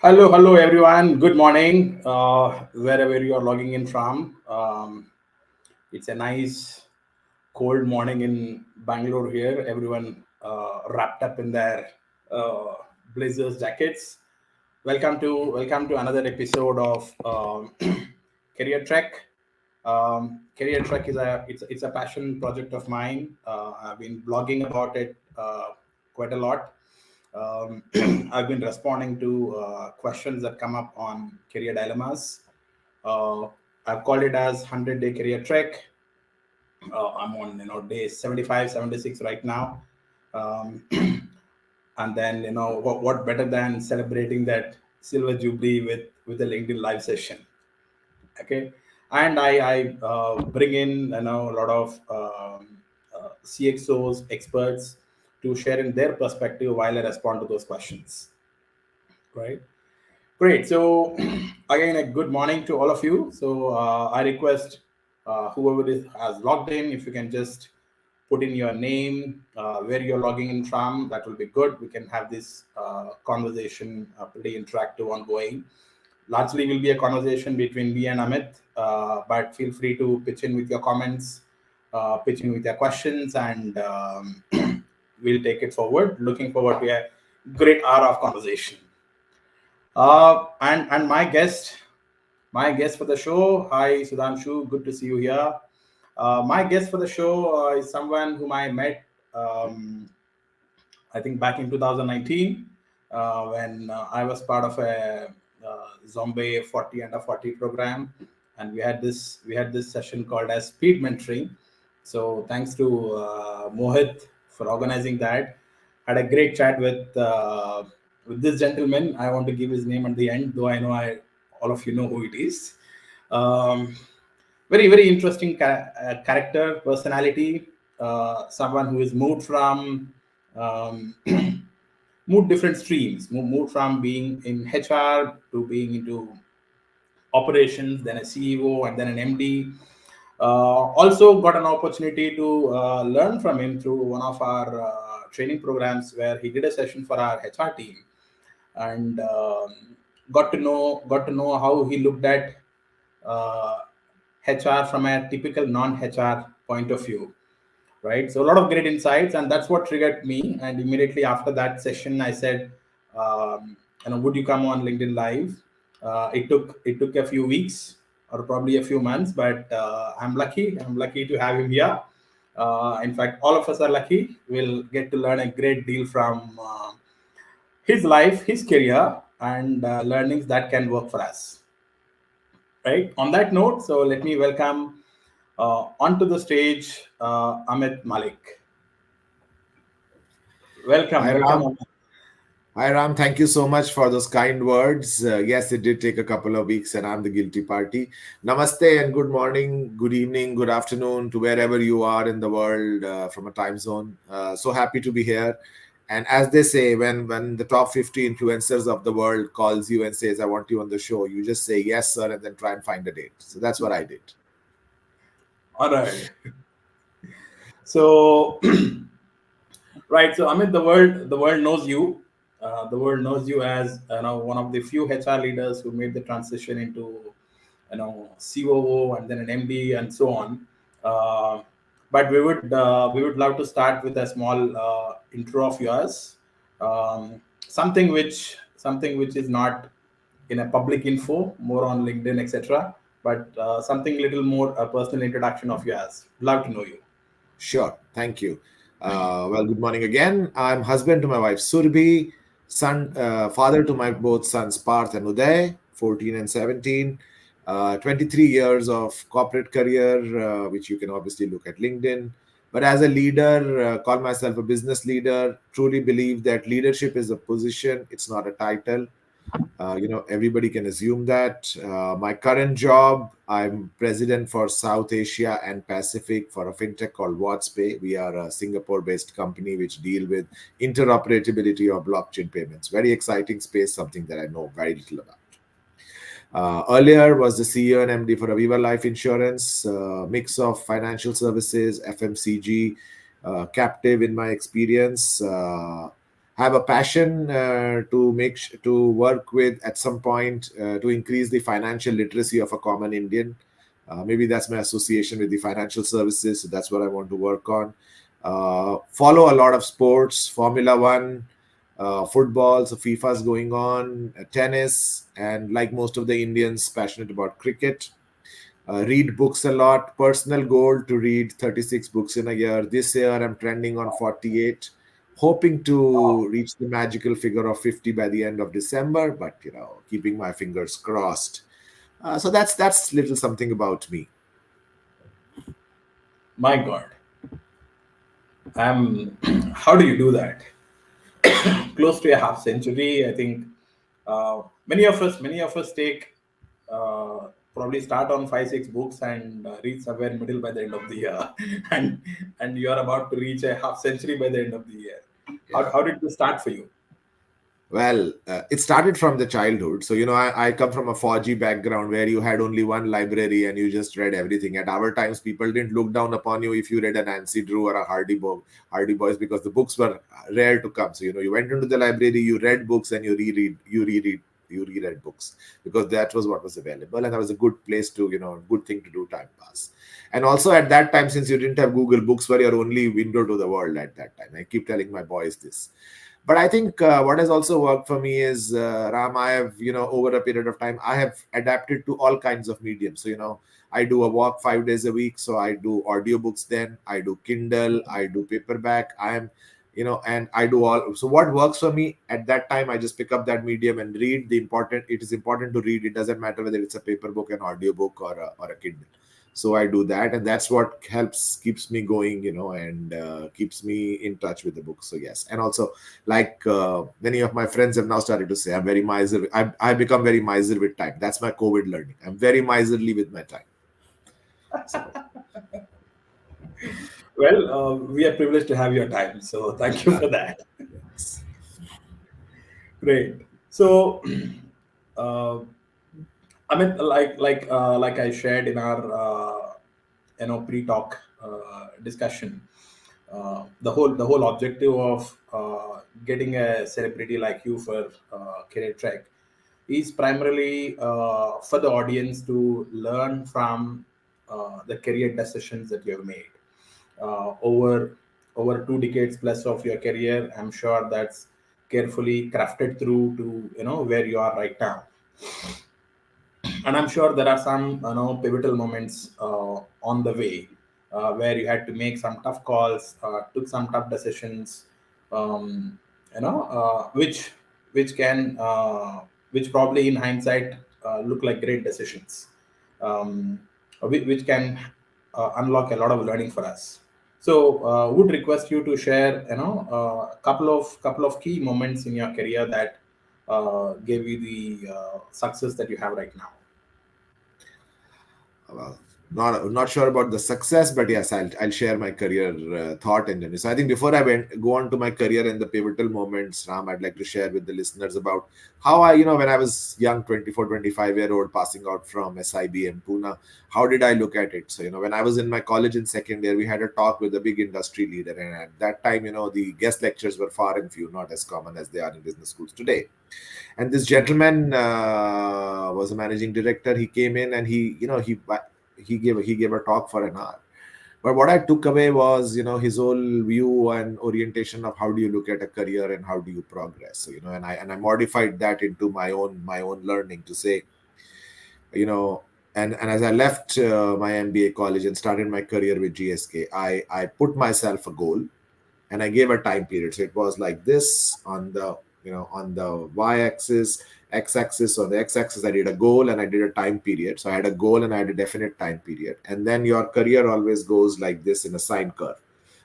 Hello, everyone. Good morning, wherever you are logging in from. It's a nice cold morning in Bangalore here. Everyone wrapped up in their uh, blazers jackets. Welcome to another episode of Career Trek. Career Trek is a passion project of mine. I've been blogging about it quite a lot. um, I've been responding to questions that come up on career dilemmas. Uh, I've called it as 100-day career trek. I'm on day 75, 76 right now. Um, and then what better than celebrating that silver jubilee with a LinkedIn live session. Okay, and I bring in a lot of CXOs experts to share in their perspective while I respond to those questions. Right. Great. So, again, a good morning to all of you. So, I request whoever has logged in, if you can just put in your name, where you're logging in from, that will be good. We can have this conversation pretty interactive, ongoing. Largely, will be a conversation between me and Amit, but feel free to pitch in with your comments, pitch in with your questions, and we'll take it forward. Looking forward to a great hour of conversation. And my guest for the show. Hi, Sudhanshu. Good to see you here. My guest for the show is someone whom I met, um, I think, back in 2019 when I was part of a Zombie 40 under 40 program, and we had this session called as speed mentoring. So thanks to Mohit for organizing that. Had a great chat with this gentleman. I want to give his name at the end, though I know I all of you know who it is. Um, very interesting character, personality. Someone who is moved from um, moved different streams, moved from being in HR to being into operations, then a CEO, and then an MD. Also got an opportunity to learn from him through one of our training programs where he did a session for our HR team, and got to know how he looked at uh, HR from a typical non-HR point of view, right? So a lot of great insights, and that's what triggered me. And immediately after that session, I said, would you come on LinkedIn Live? It took a few weeks or probably a few months, but I'm lucky. I'm lucky to have him here. In fact, all of us are lucky. We'll get to learn a great deal from his life, his career, and learnings that can work for us. Right. On that note, so let me welcome onto the stage Amit Malik. Welcome, Hi welcome. Ram. Hi Ram. Thank you so much for those kind words. Yes, it did take a couple of weeks, and I'm the guilty party. Namaste and good morning, good evening, good afternoon to wherever you are in the world from a time zone. So happy to be here. And as they say, when the top 50 influencers of the world calls you and says, "I want you on the show," you just say yes, sir, and then try and find a date. So that's what I did. All right. So, right. So, Amit, the world knows you. The world knows you as one of the few HR leaders who made the transition into COO and then an MD and so on. Uh, but we would love to start with a small intro of yours, something which is not in a public info, more on LinkedIn, etc. But something little more a personal introduction of yours. Love to know you. Sure. Thank you. Well, good morning again. I'm husband to my wife Surbi, father to my both sons Parth and Uday, 14 and 17. 23 years of corporate career, which you can obviously look at LinkedIn. But as a leader, call myself a business leader. Truly believe that leadership is a position; it's not a title. Everybody can assume that. My current job, I'm president for South Asia and Pacific for a fintech called WhatsPay. We are a Singapore-based company which deal with interoperability of blockchain payments. Very exciting space, something that I know very little about. Earlier was the CEO and MD for Aviva Life Insurance, mix of financial services, FMCG, captive in my experience. have a passion to to work with at some point to increase the financial literacy of a common Indian. Maybe that's my association with the financial services. So that's what I want to work on. Follow a lot of sports, Formula One, football, so FIFA's going on, tennis, and like most of the Indians, passionate about cricket. Read books a lot. Personal goal to read 36 books in a year. This year I'm trending on 48, hoping to reach the magical figure of 50 by the end of December, but keeping my fingers crossed. So that's little something about me. My God, I'm. How do you do that? Close to a half century, I think. Many of us take probably start on 5 6 books and reach somewhere middle by the end of the year, and you are about to reach a half century by the end of the year. Yeah. How did this start for you? Well, it started from the childhood. So, I come from a 4G background where you had only one library and you just read everything. At our times, people didn't look down upon you if you read a Nancy Drew or a Hardy Boys, because the books were rare to come. So, you went into the library, you read books, and you reread books because that was what was available. And that was a good place to, good thing to do time pass. And also at that time, since you didn't have Google, books were your only window to the world at that time. I keep telling my boys this. But I think what has also worked for me is, Ram, I have, over a period of time, I have adapted to all kinds of mediums. So, I do a walk 5 days a week. So I do audiobooks, then I do Kindle, I do paperback. And I do all. So what works for me at that time, I just pick up that medium and read. It is important to read. It doesn't matter whether it's a paper book, an audiobook, or a Kindle. So I do that, and that's what keeps me going, and keeps me in touch with the book. So yes. And also, like many of my friends have now started to say, I'm very miser. I've become very miser with time. That's my COVID learning. I'm very miserly with my time. So Well, we are privileged to have your time, so thank you for that. yes. Great. So, uh, I mean, like I shared in our pre-talk discussion, the whole objective of getting a celebrity like you for career track is primarily for the audience to learn from the career decisions that you have made over 2 decades plus of your career. I'm sure that's carefully crafted through to where you are right now. And I'm sure there are some pivotal moments on the way where you had to make some tough calls, took some tough decisions, um, which can which probably in hindsight look like great decisions, um, which can unlock a lot of learning for us. So, would request you to share, a couple of key moments in your career that gave you the success that you have right now. Well, not sure about the success, but yes, I'll share my career thought and journey. So I think before I go on to my career and the pivotal moments, Ram, I'd like to share with the listeners about how I, when I was young, 24, 25-year old, passing out from SIBM Pune, how did I look at it? So, when I was in my college in second year, we had a talk with a big industry leader. And at that time, the guest lectures were far and few, not as common as they are in business schools today. And this gentleman was a managing director. He came in and he gave a talk for an hour. But what I took away was, his whole view and orientation of how do you look at a career and how do you progress. So, and I modified that into my own learning to say, you know and as I left my MBA college and started my career with GSK, I put myself a goal and I gave a time period. So it was like this on the y-axis, x-axis. On the x-axis, I did a goal and I did a time period. So I had a goal and I had a definite time period. And then your career always goes like this in a sine curve.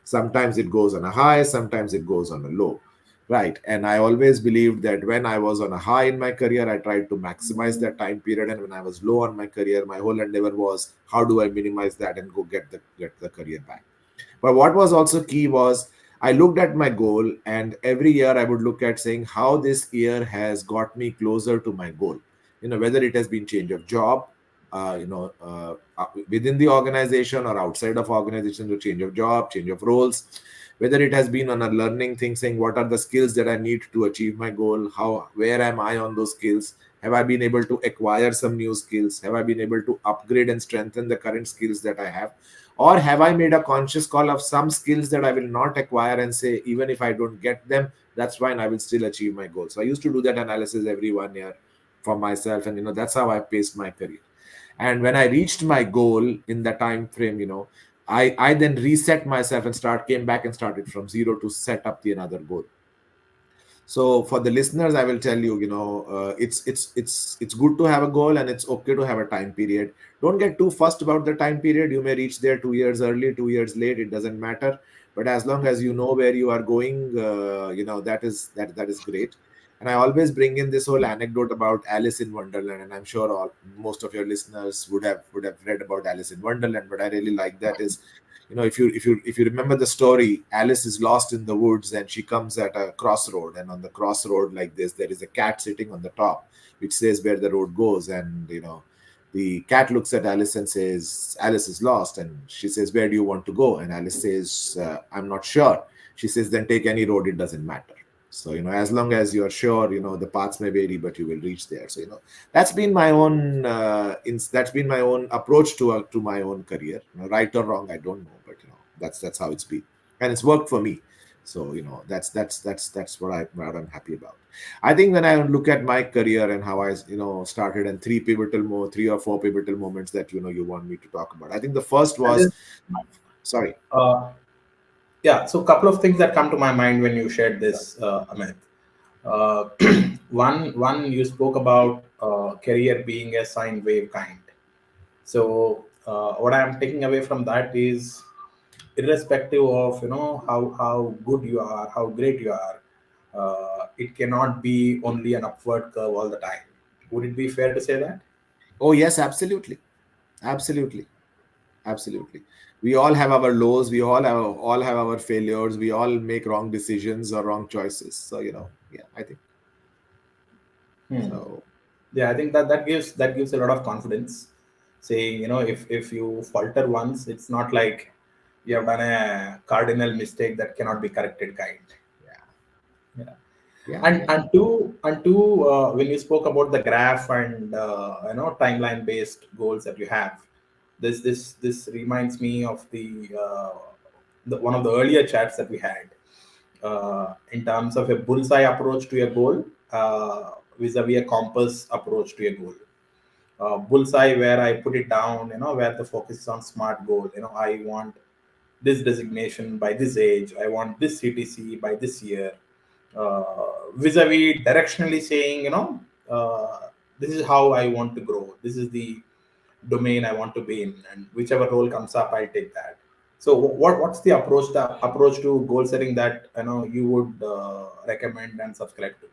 Sometimes it goes on a high, sometimes it goes on a low. Right. And I always believed that when I was on a high in my career, I tried to maximize that time period. And when I was low on my career, my whole endeavor was how do I minimize that and go get the career back. But what was also key was I looked at my goal, and every year I would look at saying how this year has got me closer to my goal. Whether it has been change of job, within the organization or outside of organization, to change of job, change of roles, whether it has been on a learning thing, saying what are the skills that I need to achieve my goal, how, where am I on those skills, have I been able to acquire some new skills, have I been able to upgrade and strengthen the current skills that I have, or have I made a conscious call of some skills that I will not acquire and say, even if I don't get them, that's fine, I will still achieve my goal. So I used to do that analysis every 1 year for myself, and that's how I paced my career. And when I reached my goal in the time frame, I then reset myself and came back and started from zero to set up the another goal. So for the listeners, I will tell you, it's good to have a goal, and it's okay to have a time period. Don't get too fussed about the time period. You may reach there 2 years early, 2 years late. It doesn't matter. But as long as you know where you are going, that is great. And I always bring in this whole anecdote about Alice in Wonderland, and I'm sure most of your listeners would have read about Alice in Wonderland. But I really like that is, if you remember the story, Alice is lost in the woods and she comes at a crossroad, and on the crossroad like this there is a cat sitting on the top which says where the road goes. And the cat looks at Alice and says, Alice is lost, and she says, where do you want to go? And Alice says, I'm not sure. She says, then take any road, it doesn't matter. So as long as you are sure, the paths may vary, but you will reach there. So that's been my own that's been my own approach to my own career. Right or wrong, I don't know, but that's how it's been, and it's worked for me. So that's what I'm happy about. I think when I look at my career and how I started, and three or four pivotal moments that you want me to talk about. I think the first And was, then, sorry. uh, yeah, so a couple of things that come to my mind when you shared this, Amit. Uh, one you spoke about career being a sine wave kind. So what I'm taking away from that is, irrespective of how good you are, how great you are, it cannot be only an upward curve all the time. Would it be fair to say that? Oh yes, absolutely, absolutely. Absolutely. We all have our lows. We all have our failures. We all make wrong decisions or wrong choices. So yeah, I think Hmm. so. Yeah, I think that gives a lot of confidence. Saying, if you falter once, it's not like you have done a cardinal mistake that cannot be corrected, kind. Yeah, Yeah. yeah, And yeah. when you spoke about the graph and timeline based goals that you have, this reminds me of the one of the earlier chats that we had, in terms of a bullseye approach to a goal, vis-a-vis a compass approach to a goal. Bullseye, where I put it down, where the focus is on smart goal. I want this designation by this age. I want this CTC by this year. Vis-a-vis directionally saying, this is how I want to grow. This is the domain I want to be in, and whichever role comes up, I'll take that. So, what's the approach to goal setting that you would recommend and subscribe to?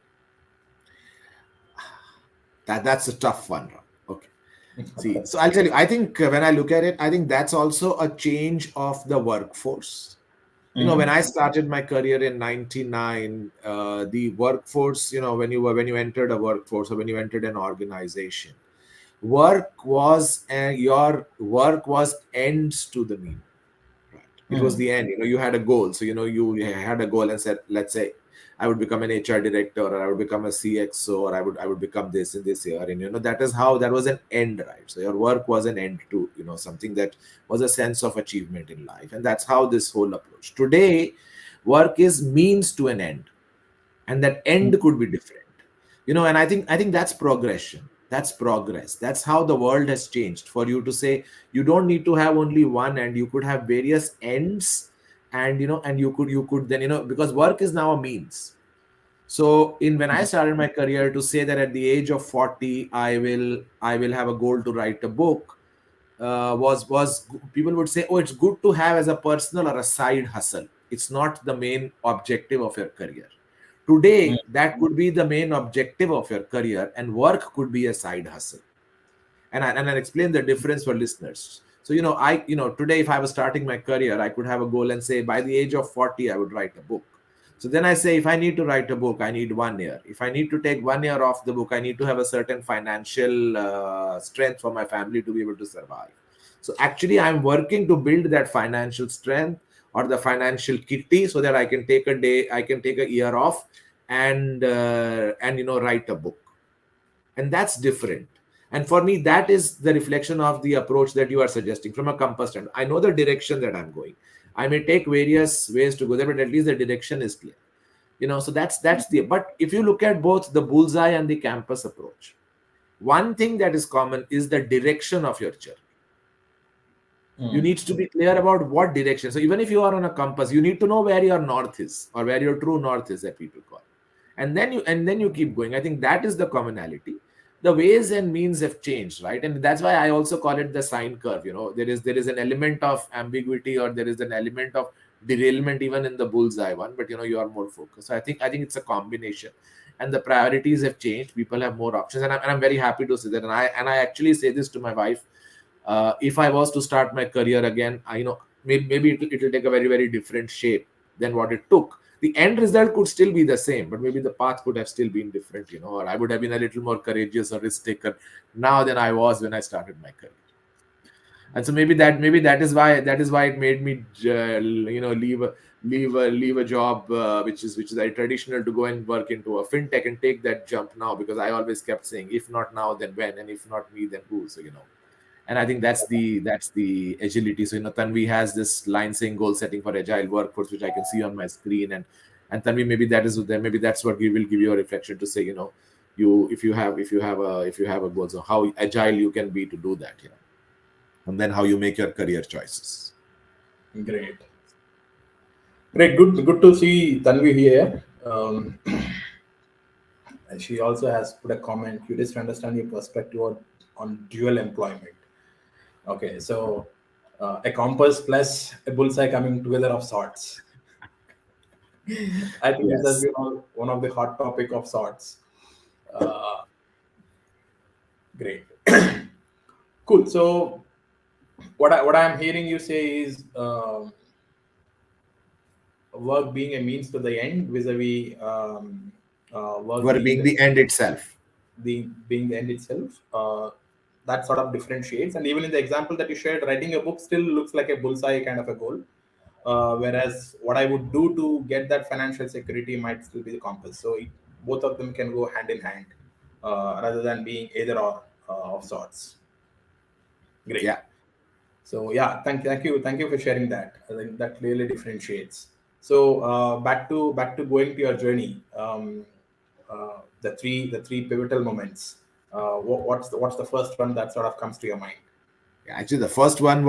That's a tough one. Okay. See, Okay. so I'll tell you. I think when I look at it, I think that's also a change of the workforce. When Mm-hmm. I started my career in '99, the workforce, when you entered a workforce or when you entered an organization, your work was ends to the mean. Right. It was Hmm. the end. You had a goal. So, you had a goal and said, let's say, I would become an HR director, or I would become a CXO, or I would become this in this year. And, that was an end, right? So your work was an end to, something that was a sense of achievement in life. And that's how this whole approach. Today, work is means to an end, and that end could be different. And I think that's progression, that's progress. That's how the world has changed. For you to say, you don't need to have only one end, you could have various ends. And you could then, because work is now a means. So in when I started my career, to say that at the age of 40 I will have a goal to write a book, was people would say, oh, it's good to have as a personal or a side hustle. It's not the main objective of your career. Today, that could be the main objective of your career, and work could be a side hustle. And I'll explain the difference for listeners. So, today, if I was starting my career, I could have a goal and say, by the age of 40, I would write a book. So then I say, if I need to write a book, I need 1 year. If I need to take 1 year off the book, I need to have a certain financial strength for my family to be able to survive. So actually, I'm working to build that financial strength or the financial kitty, so that I can take a day, I can take a year off, and write a book. And that's different. And for me, that is the reflection of the approach that you are suggesting from a compass stand. I know the direction that I'm going. I may take various ways to go there, but at least the direction is clear. So that's the. But if you look at both the bullseye and the campus approach, one thing that is common is the direction of your journey. You need to be clear about what direction. So even if you are on a compass, you need to know where your north is, or where your true north is, that people call. And then you keep going. I think that is the commonality. The ways and means have changed, right? And that's why I also call it the sine curve. There is an element of ambiguity, or there is an element of derailment even in the bullseye one, but you are more focused. So I think it's a combination, and the priorities have changed. People have more options, and I'm very happy to say that. And I actually say this to my wife. If I was to start my career again, maybe it'll take a very, very different shape than what it took. The end result could still be the same, but maybe the path could have still been different, or I would have been a little more courageous or risk taker now than I was when I started my career. And so maybe that is why it made me leave a job, which is very traditional, to go and work into a fintech and take that jump now, because I always kept saying, if not now, then when, and if not me, then who? So and I think that's the agility. So Tanvi has this line saying goal setting for agile workforce, which I can see on my screen. And Tanvi, maybe that's what we will give you a reflection to say, you if you have a goal, so how agile you can be to do that, and then how you make your career choices. Great. Great. Good to see Tanvi here. She also has put a comment. Curious to understand your perspective on dual employment. Okay, so a compass plus a bullseye coming together of sorts. I think this has Yes. been one of the hot topic of sorts. Uh, Great, cool. So what I'm hearing you say is work being a means to the end, vis-a-vis work Were being being the end itself. the end itself. That sort of differentiates, and even in the example that you shared, writing a book still looks like a bullseye kind of a goal. Whereas what I would do to get that financial security might still be the compass. So both of them can go hand in hand, rather than being either or of sorts. Great. Yeah. So yeah, thank you for sharing that. I think that clearly differentiates. So back to going to your journey. The three pivotal moments. What's the first one that sort of comes to your mind? Actually, the first one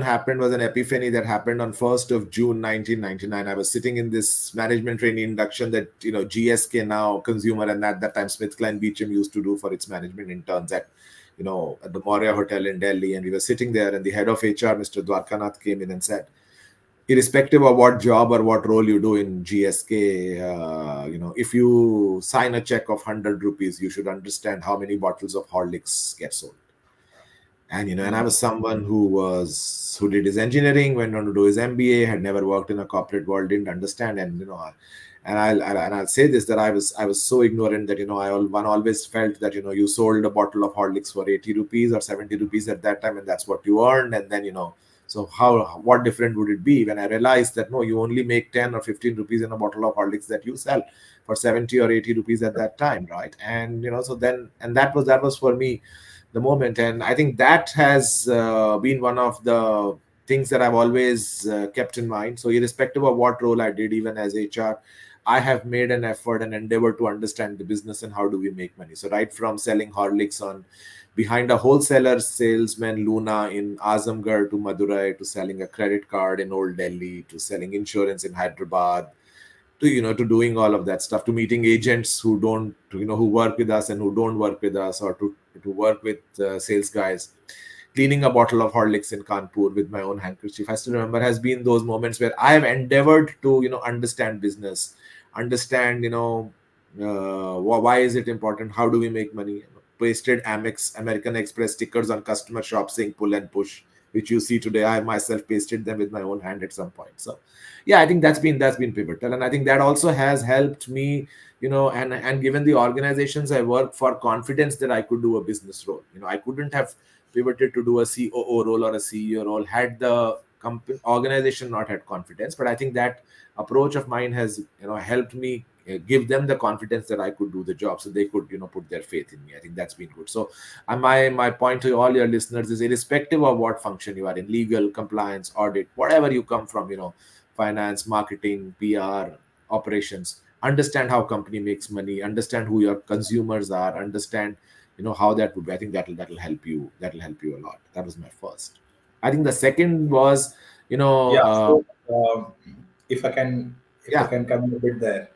happened was an epiphany that happened on 1st of June 1999. I was sitting in this management training induction that GSK, now Consumer, and at that time SmithKline Beecham used to do for its management interns at the Moria Hotel in Delhi. And we were sitting there, and the head of HR, Mr. Dwarkanath, came in and said, irrespective of what job or what role you do in GSK, if you sign a check of 100 rupees, you should understand how many bottles of Horlicks get sold. And I was someone who did his engineering, went on to do his MBA, had never worked in a corporate world, didn't understand. And I'll say this, that I was so ignorant that one always felt that you sold a bottle of Horlicks for 80 rupees or 70 rupees at that time, and that's what you earned. And then so what different would it be when I realized that no, you only make 10 or 15 rupees in a bottle of Horlicks that you sell for 70 or 80 rupees at that time, right? And so then, and that was for me the moment. And I think that has been one of the things that I've always kept in mind. So irrespective of what role I did, even as HR, I have made an effort and endeavor to understand the business and how do we make money. So right from selling Horlicks on behind a wholesaler salesman Luna in Azamgarh to Madurai, to selling a credit card in Old Delhi, to selling insurance in Hyderabad, to doing all of that stuff, to meeting agents who don't who work with us and who don't work with us, or to work with sales guys, cleaning a bottle of Horlicks in Kanpur with my own handkerchief. I still remember, has been those moments where I have endeavored to understand business, understand why is it important, how do we make money. Pasted Amex American Express stickers on customer shops saying pull and push, which you see today. I myself pasted them with my own hand at some point. So yeah, I think that's been pivotal. And I think that also has helped me, and given the organizations I work for confidence that I could do a business role. I couldn't have pivoted to do a COO role or a CEO role had the organization not had confidence, but I think that approach of mine has helped me give them the confidence that I could do the job, so they could put their faith in me. I think that's been good. So my point to all your listeners is, irrespective of what function you are in, legal, compliance, audit, whatever you come from, finance, marketing, PR, operations, understand how company makes money, understand who your consumers are, understand how that would be. I think that'll help you, a lot. That was my first. I think the second was, Yeah. So if I can, yeah. come in a bit there.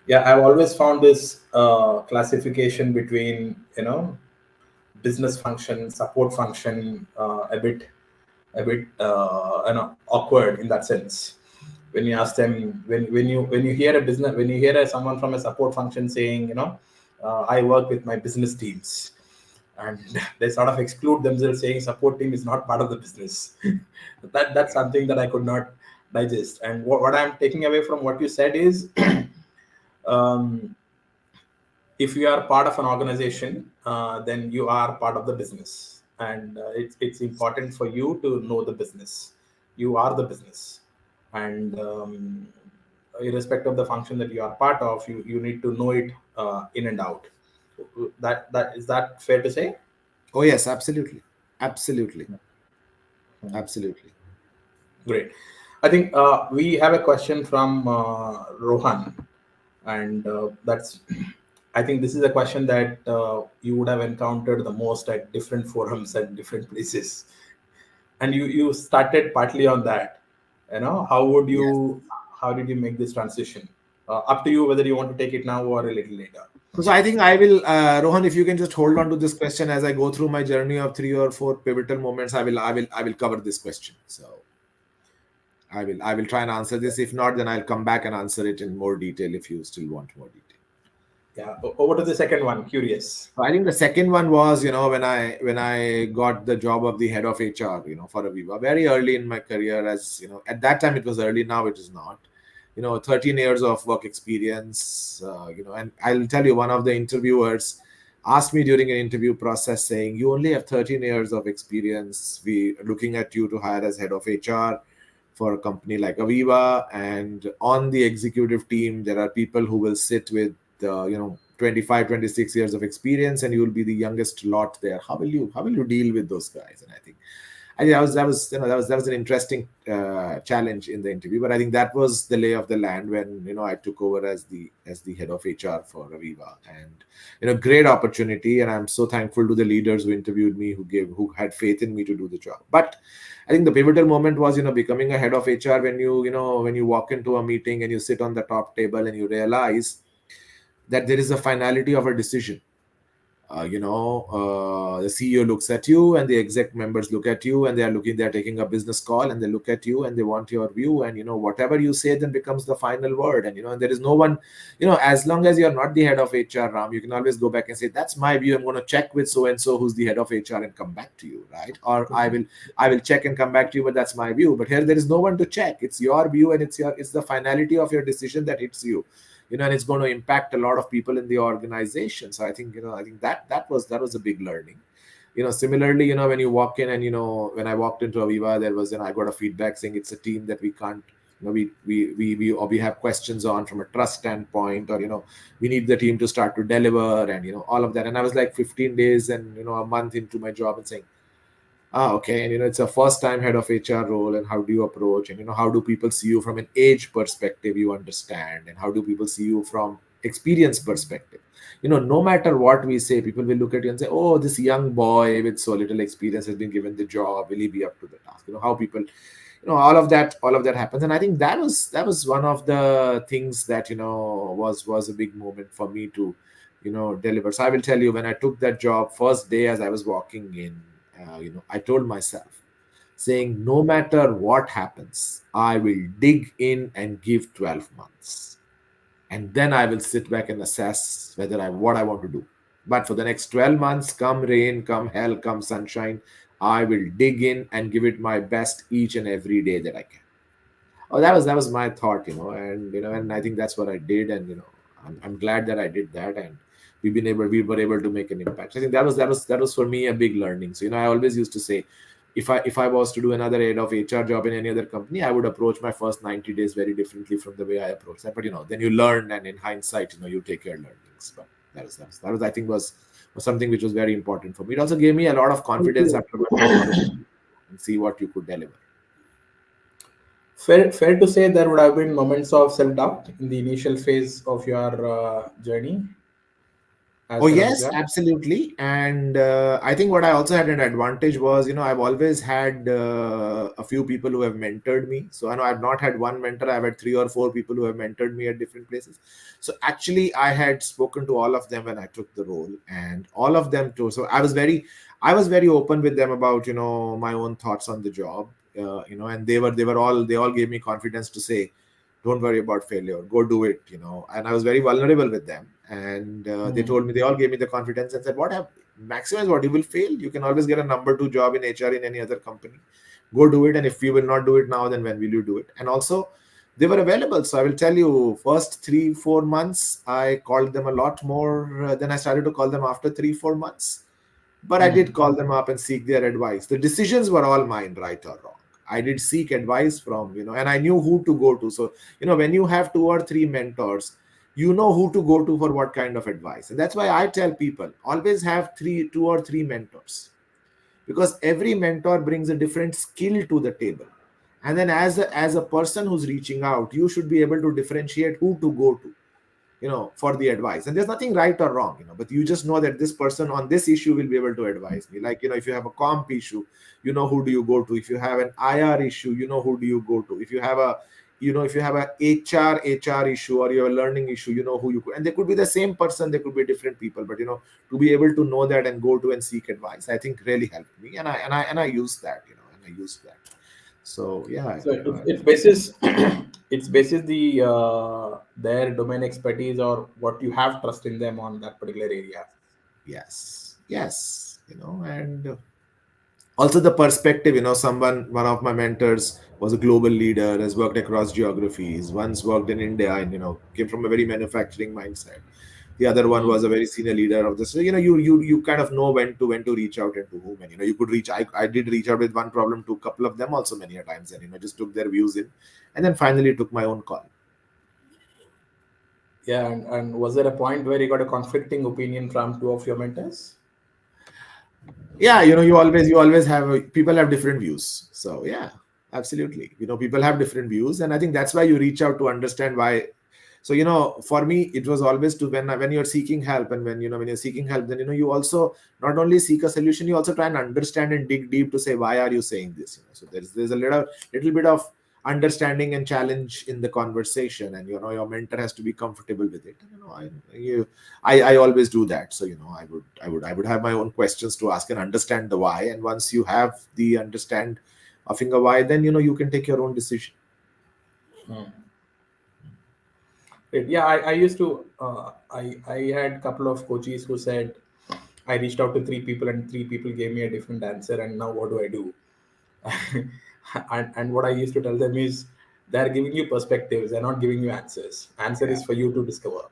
Yeah, I've always found this classification between business function, support function, a bit awkward in that sense. When you ask them, when you hear a business, when you hear someone from a support function saying, I work with my business teams, and they sort of exclude themselves, saying support team is not part of the business. That's something that I could not digest. And what I'm taking away from what you said is, um, if you are part of an organization, then you are part of the business, and it's important for you to know the business. You are the business, and irrespective of the function that you are part of, you need to know it in and out. That is that fair to say? Oh yes, absolutely, absolutely, absolutely. Great. I think we have a question from Rohan, and that's. I think this is a question that you would have encountered the most at different forums and different places, and you started partly on that. How would Yes. you? How did you make this transition? Up to you whether you want to take it now or a little later. So I think I will, Rohan, if you can just hold on to this question as I go through my journey of 3 or 4 pivotal moments. I will cover this question. So I will try and answer this. If not, then I'll come back and answer it in more detail if you still want more detail. Yeah. Over to the second one. Curious. So I think the second one was, when I got the job of the head of HR, for Aviva, very early in my career. As at that time it was early, now it is not. 13 years of work experience. And I'll tell you, one of the interviewers asked me during an interview process, saying, "You only have 13 years of experience. We are looking at you to hire as head of HR for a company like Aviva, and on the executive team there are people who will sit with 25, 26 years of experience, and you will be the youngest lot there. How will you deal with those guys?" And I think that was an interesting challenge in the interview. But I think that was the lay of the land when I took over as the head of HR for Aviva, and great opportunity. And I'm so thankful to the leaders who interviewed me, who had faith in me to do the job. But I think the pivotal moment was becoming a head of HR, when you walk into a meeting and you sit on the top table and you realize that there is a finality of a decision. The CEO looks at you, and the exec members look at you, and they're taking a business call, and they look at you and they want your view, and whatever you say then becomes the final word. And there is no one, as long as you're not the head of HR, Ram, you can always go back and say, "That's my view. I'm going to check with so and so who's the head of HR and come back to you," right? Or I will check and come back to you, but that's my view. But here there is no one to check. It's your view, and it's the finality of your decision that hits you. And it's going to impact a lot of people in the organization. So I think that was a big learning. Similarly, when you walk in, and when I walked into Aviva, there was, I got a feedback saying it's a team that we can't, we have questions on from a trust standpoint, or we need the team to start to deliver, and all of that. And I was like 15 days and a month into my job, and saying, okay. And it's a first time head of HR role, and how do you approach, and how do people see you from an age perspective, you understand, and how do people see you from experience perspective? No matter what we say, people will look at you and say, "Oh, this young boy with so little experience has been given the job. Will he be up to the task?" How people, all of that happens. And I think that was one of the things that was a big moment for me to deliver. So I will tell you, when I took that job first day, as I was walking in, I told myself, saying, "No matter what happens, I will dig in and give 12 months. And then I will sit back and assess what I want to do. But for the next 12 months, come rain, come hell, come sunshine, I will dig in and give it my best each and every day that I can." Oh, that was my thought, and I think that's what I did. And I'm glad that I did that, and we were able to make an impact. I think that was for me a big learning. So I always used to say, if I was to do another head of HR job in any other company, I would approach my first 90 days very differently from the way I approach that. But then you learn, and in hindsight, you take your learnings. But that was I think was something which was very important for me. It also gave me a lot of confidence after my first one and see what you could deliver. Fair to say there would have been moments of self doubt in the initial phase of your journey Oh as an yes, employer. absolutely. And I think what I also had an advantage was, I've always had a few people who have mentored me. So I know I've not had one mentor. I've had three or four people who have mentored me at different places. So actually, I had spoken to all of them when I took the role, and all of them too. So I was very open with them about my own thoughts on the job. And they all gave me confidence to say, don't worry about failure, go do it. And I was very vulnerable with them, and they all gave me the confidence and said, what have maximize what you will fail, you can always get a number two job in HR in any other company, go do it. And if you will not do it now, then when will you do it? And also, they were available. So I will tell you, first 3-4 months I called them a lot more than I started to call them after 3-4 months. But I did call them up and seek their advice. The decisions were all mine, right or wrong. I did seek advice from, and I knew who to go to. So, when you have two or three mentors, you know who to go to for what kind of advice. And that's why I tell people, always have two or three mentors, because every mentor brings a different skill to the table. And then as a person who's reaching out, you should be able to differentiate who to go to, for the advice. And there's nothing right or wrong, but you just know that this person on this issue will be able to advise me. Like, if you have a comp issue, who do you go to? If you have an IR issue, who do you go to? If you have a HR issue, or you have a learning issue, who you could. And they could be the same person, they could be different people, but to be able to know that and go to and seek advice, I think really helped me. And I use that, and I use that. So yeah, So it's basis it's basis the their domain expertise or what you have trust in them on that particular area. yes, and also the perspective. One of my mentors was a global leader, has worked across geographies, once worked in India, and came from a very manufacturing mindset. The other one was a very senior leader of this. So you kind of know when to reach out and to whom. And you could reach. I did reach out with one problem to a couple of them also many a times, and just took their views in, and then finally took my own call. Yeah, and was there a point where you got a conflicting opinion from two of your mentors? Yeah, you always have people have different views. So yeah, absolutely, people have different views, and I think that's why you reach out to understand why. So for me, it was always to when you're seeking help, and when you're seeking help, then you also not only seek a solution, you also try and understand and dig deep to say, why are you saying this? So there's a little bit of understanding and challenge in the conversation, and your mentor has to be comfortable with it. I always do that. So I would have my own questions to ask and understand the why. And once you have the understand of a why, then you can take your own decision. Yeah, I used to I had a couple of coaches who said I reached out to three people and three people gave me a different answer, and now what do I do? And what I used to tell them is they're giving you perspectives, they're not giving you answers. Answer Yeah. is for you to discover.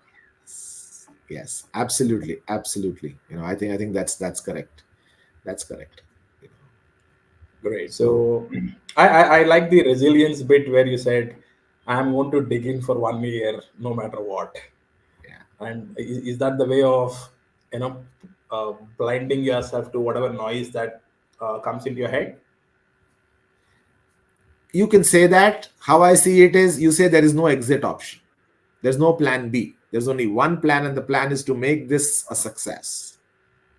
Yes, absolutely, absolutely. I think that's correct. That's correct. You know. Great. So So I like the resilience bit where you said I'm going to dig in for 1 year no matter what. yeah, And is that the way of you know blinding yourself to whatever noise that comes into your head? you can say that. How I see it is, you say there is no exit option. There's no plan B. There's only one plan, and the plan is to make this a success.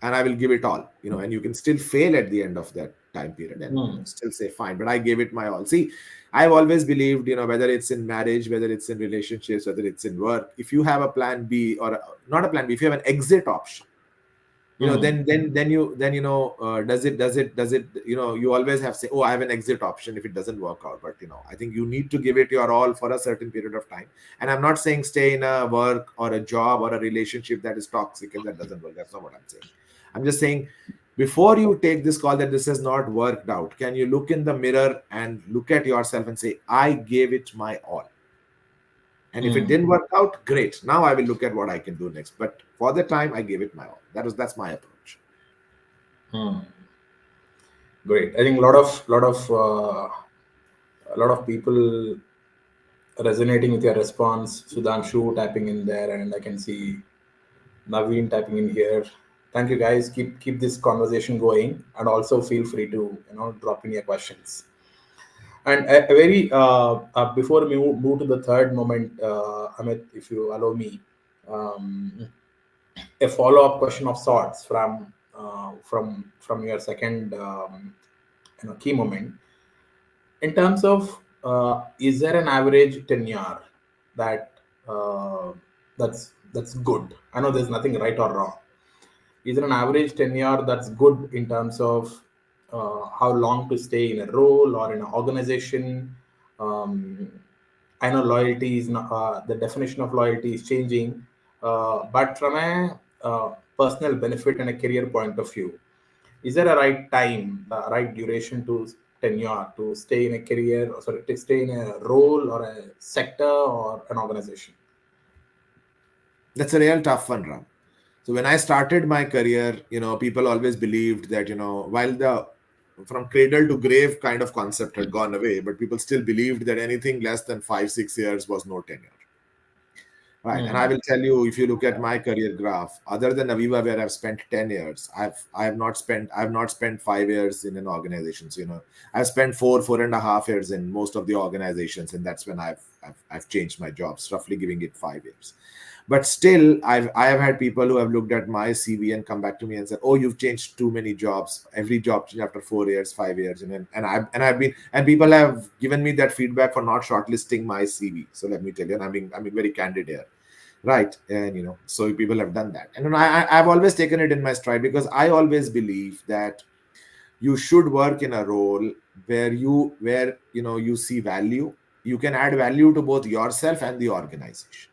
And I will give it all. And you can still fail at the end of that time period, and Hmm. still say, fine, but I gave it my all. See, I've always believed, whether it's in marriage, whether it's in relationships, whether it's in work, if you have a plan B, or not a plan B, if you have an exit option, Hmm. does it you always have say, oh, I have an exit option if it doesn't work out. But I think you need to give it your all for a certain period of time. And I'm not saying stay in a work or a job or a relationship that is toxic and that doesn't work. That's not what I'm saying. I'm just saying, before you take this call that this has not worked out, can you look in the mirror and look at yourself and say, I gave it my all? And if it Hmm. didn't work out, great. Now I will look at what I can do next. But for the time, I gave it my all. That's my approach. Hmm. Great. I think a lot of people resonating with your response. Sudhanshu tapping in there, and I can see Naveen typing in here. Thank you guys. Keep this conversation going, and also feel free to drop in your questions. And a very before we move to the third moment, Amit, if you allow me, um, a follow up question of sorts from your second key moment in terms of is there an average tenure that that's good? I know there's nothing right or wrong. Is there an average tenure that's good in terms of how long to stay in a role or in an organization? Um, I know loyalty is not, the definition of loyalty is changing, but from a personal benefit and a career point of view, is there a right time, the right duration to tenure to stay in a career, or sorry, to stay in a role or a sector or an organization? That's a real tough one, Ram. So when I started my career, people always believed that, while the from cradle to grave kind of concept had gone away, but people still believed that anything less than 5, 6 years was no tenure. Right. And I Hmm. will tell you, if you look at my career graph, other than Aviva, where I've spent 10 years, I have not spent 5 years in an organization. So, I've spent 4.5 years in most of the organizations, and that's when I've changed my jobs, roughly giving it 5 years. But still, I have had people who have looked at my CV and come back to me and said, "Oh, you've changed too many jobs. Every job change after 4 years, 5 years." And people have given me that feedback for not shortlisting my CV. So let me tell you, and I'm being very candid here, right? And so people have done that, and I've always taken it in my stride, because I always believe that you should work in a role where you see value. You can add value to both yourself and the organization.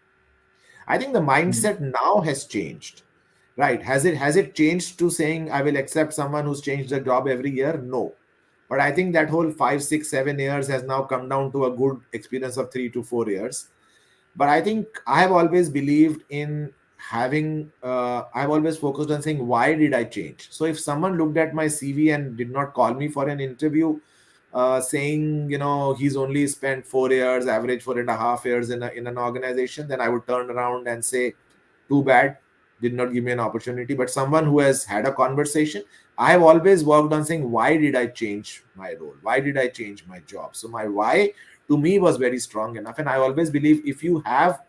I think the mindset now has changed, right? Has it changed to saying I will accept someone who's changed the job every year? No. But I think that whole 5, 6, 7 years has now come down to a good experience of 3 to 4 years. But I think I have always believed in I've always focused on saying, why did I change? So if someone looked at my CV and did not call me for an interview, saying, he's only spent 4 years, average 4.5 years in an organization, then I would turn around and say, too bad, did not give me an opportunity. But someone who has had a conversation, I have always worked on saying, why did I change my role? Why did I change my job? So my why to me was very strong enough. And I always believe, if you have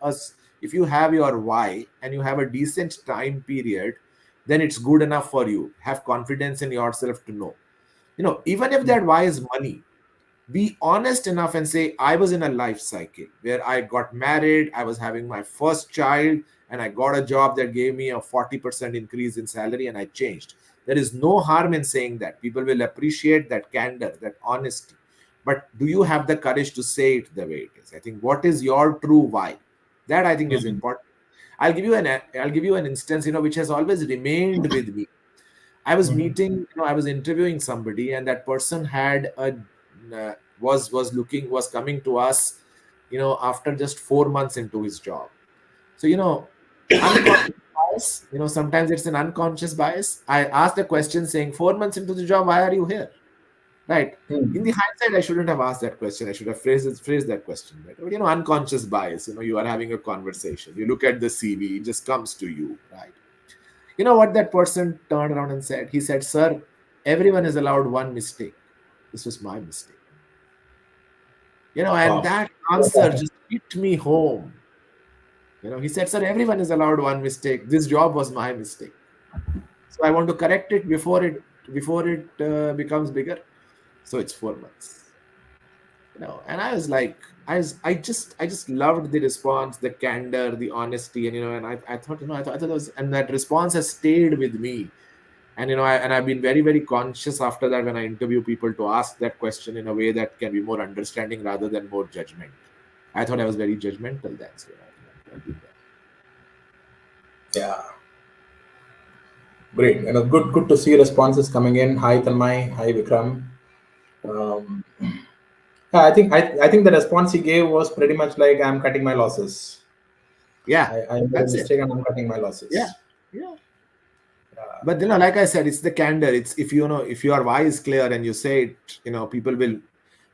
your why and you have a decent time period, then it's good enough for you. Have confidence in yourself to know. Even if that why is money, be honest enough and say, I was in a life cycle where I got married, I was having my first child, and I got a job that gave me a 40% increase in salary, and I changed. There is no harm in saying that. People will appreciate that candor, that honesty. But do you have the courage to say it the way it is? I think, what is your true why? That I think is Mhm. important. I'll give you an instance, which has always remained with me. Mhm. I was interviewing somebody, and that person had a was coming to us, after just 4 months into his job. So, unconscious bias, sometimes it's an unconscious bias. I asked a question saying, 4 months into the job, why are you here? Right. In the Mhm. hindsight, I shouldn't have asked that question. I should have phrased that question better. But, unconscious bias, you are having a conversation. You look at the CV, it just comes to you, right? You know what that person turned around and said? He said, "Sir, everyone is allowed one mistake. This was my mistake." And Wow. that answer just hit me home. He said, "Sir, everyone is allowed one mistake. This job was my mistake. So I want to correct it before it becomes bigger. So it's 4 months." And I was like, I just loved the response, the candor, the honesty, and I thought, I thought that was, and that response has stayed with me. And I've been very, very conscious after that, when I interview people, to ask that question in a way that can be more understanding rather than more judgment. I thought I was very judgmental then, so I think I've been there. Yeah. Great. Good to see responses coming in. Hi Tanmay. Hi Vikram. Um, yeah, I think the response he gave was pretty much like I'm cutting my losses. Yeah, I made a that's it. mistake and I'm cutting my Yeah, losses. yeah. But like I said, it's the candor. It's if if your why is clear and you say it, people will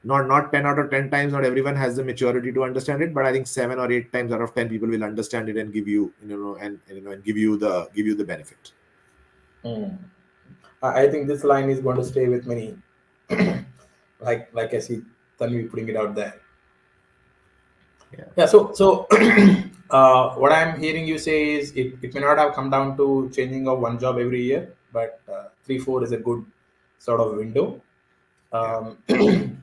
not 10 out of 10 times. Not everyone has the maturity to understand it, but I think 7 or 8 times out of 10 people will understand it and give you, and give you the benefit. Mm. I think this line is going to stay with many. Like I see Tanvi putting it out there. Yeah. Yeah. So what I'm hearing you say is it may not have come down to changing of one job every year, but 3 4 is a good sort of window. Yeah. Um,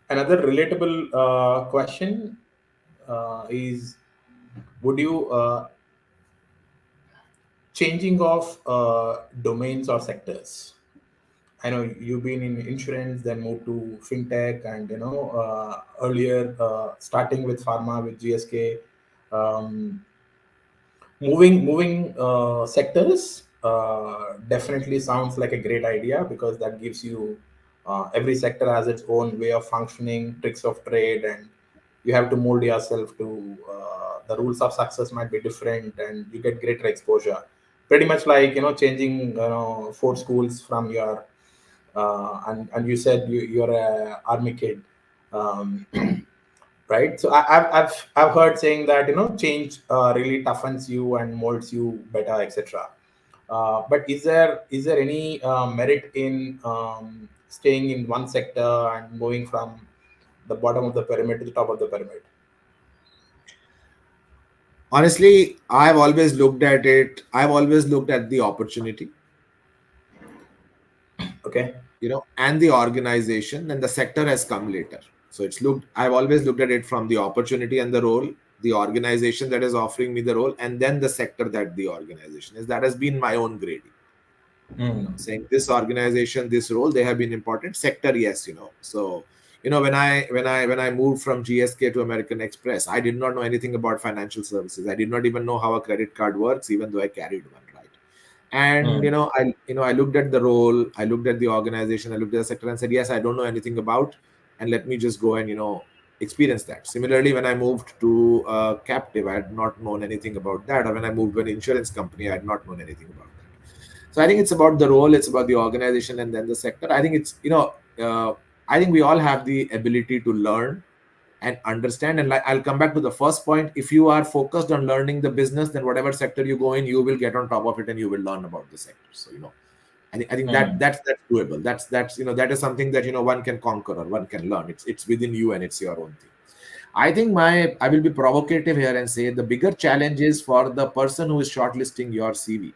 Another relatable question is: would you changing of domains or sectors? I know you've been in insurance, then moved to fintech, and earlier starting with pharma with GSK. Um, moving sectors definitely sounds like a great idea because that gives you every sector has its own way of functioning, tricks of trade, and you have to mold yourself to the rules of success might be different, and you get greater exposure. Pretty much like changing four schools from your and you said you're a army kid. Um, right, so I've heard saying that change really toughens you and molds you better, etc. But is there any merit in staying in one sector and moving from the bottom of the pyramid to the top of the pyramid? Honestly, I've always looked at it. I've always looked at the opportunity, Okay. and the organization, and the sector has come later. So I've always looked at it from the opportunity and the role, the organization that is offering me the role, and then the sector that the organization is. That has been my own grading. Mm. Saying this organization, this role, they have been important. Sector, yes. So when I moved from GSK to American Express, I did not know anything about financial services. I did not even know how a credit card works, even though I carried one, right? And Mm. I looked at the role, I looked at the organization, I looked at the sector and said, yes, I don't know anything about, and let me just go and experience that. Similarly, when I moved to captive, I had not known anything about that. Or when I moved to an insurance company, I had not known anything about that. So I think it's about the role, it's about the organization, and then the sector. I think it's I think we all have the ability to learn and understand. And like, I'll come back to the first point. If you are focused on learning the business, then whatever sector you go in, you will get on top of it and you will learn about the sector. So I think that Mm. that's doable. That's that is something that one can conquer or one can learn. It's within you and it's your own thing. I think I will be provocative here and say the bigger challenge is for the person who is shortlisting your CV,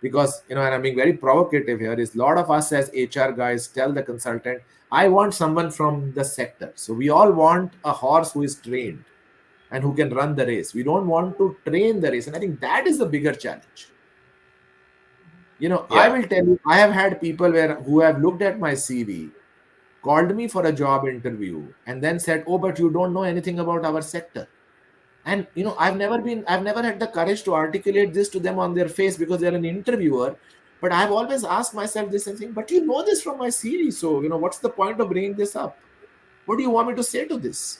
because and I'm being very provocative here, is a lot of us as HR guys tell the consultant, I want someone from the sector. So we all want a horse who is trained and who can run the race. We don't want to train the race, and I think that is the bigger challenge. I Yeah. will tell you, I have had people who have looked at my CV, called me for a job interview, and then said, oh, but you don't know anything about our sector. And I've never had the courage to articulate this to them on their face because they're an interviewer. But I've always asked myself this and think, but you know this from my series. So, what's the point of bringing this up? What do you want me to say to this?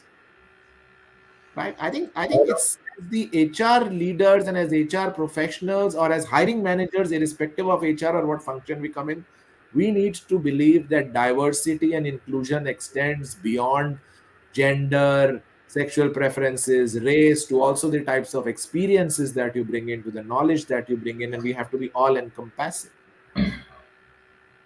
Right? I think it's as the HR leaders and as HR professionals or as hiring managers, irrespective of HR or what function we come in, we need to believe that diversity and inclusion extends beyond gender, sexual preferences, race, to also the types of experiences that you bring in, to the knowledge that you bring in, and we have to be all encompassing.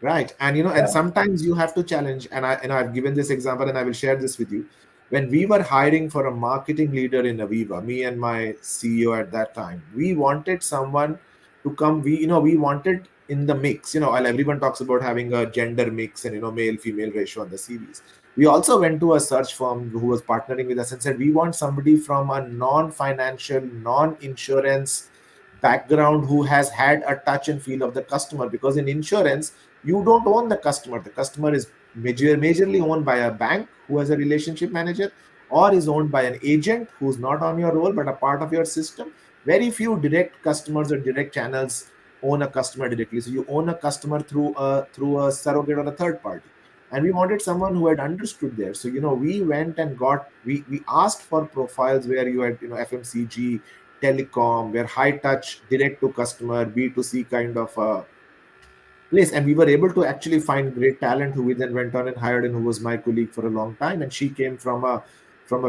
Right. And Yeah. sometimes you have to challenge. And I've given this example and I will share this with you. When we were hiring for a marketing leader in Aviva, me and my CEO at that time, we wanted someone to come. We wanted in the mix, while everyone talks about having a gender mix and, male female ratio on the CVs. We also went to a search firm who was partnering with us and said, we want somebody from a non financial, non insurance background who has had a touch and feel of the customer, because in insurance you don't own the customer is majorly owned by a bank who has a relationship manager, or is owned by an agent who's not on your role but a part of your system. Very few direct customers or direct channels own a customer directly, so you own a customer through a surrogate or a third party. And we wanted someone who had understood there. So we went and we asked for profiles where you had FMCG, telecom, where high touch, direct to customer, B2C kind of place. And we were able to actually find great talent who we then went on and hired, and who was my colleague for a long time. And she came from a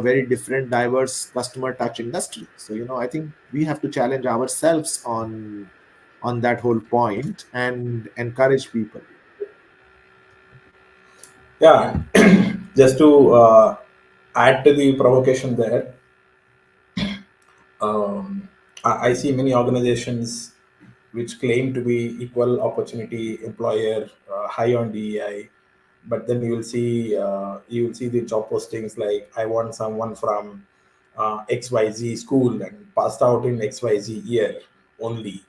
very different, diverse customer touch industry. So, I think we have to challenge ourselves on that whole point and encourage people. Yeah, just to add to the provocation there, um, I see many organizations which claim to be equal opportunity employer, high on DEI, but then you will see the job postings like I want someone from XYZ school and passed out in XYZ year only.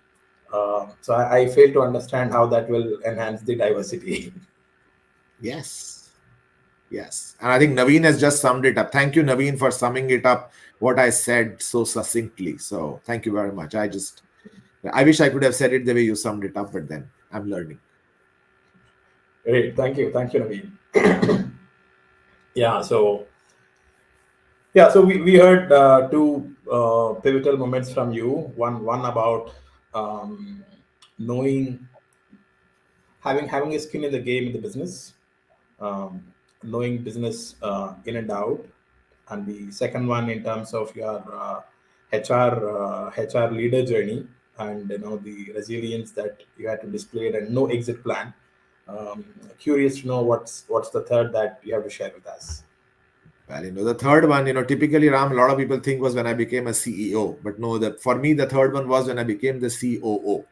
So I fail to understand how that will enhance the diversity. Yes. Yes. And I think Naveen has just summed it up. Thank you, Naveen, for summing it up what I said so succinctly. So thank you very much. I wish I could have said it the way you summed it up, but then I'm learning. Great, thank you, Naveen. Yeah, so we heard two pivotal moments from you. One about um, knowing having a skin in the game in the business, um, knowing business in and out, and the second one in terms of your HR leader journey, and the resilience that you had to display and no exit plan. Um, Curious to know what's the third that you have to share with us. Well, the third one, typically, Ram, a lot of people think was when I became a CEO, but no, for me, the third one was when I became the COO.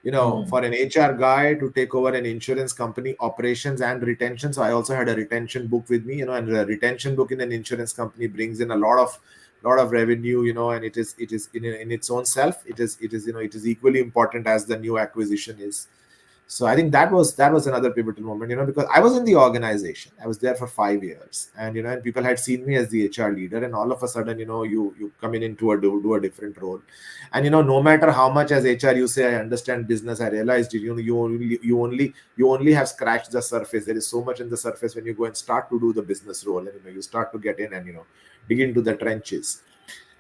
Hmm. For an HR guy to take over an insurance company operations and retention. So I also had a retention book with me, and a retention book in an insurance company brings in a lot of revenue, and it is in its own self. It is equally important as the new acquisition is. So I think that was another pivotal moment, because I was in the organization. I was there for 5 years, and and people had seen me as the HR leader, and all of a sudden, you come in into do a different role. And no matter how much as HR you say I understand business, I realized you only have scratched the surface. There is so much in the surface when you go and start to do the business role, and you start to get in and dig into the trenches.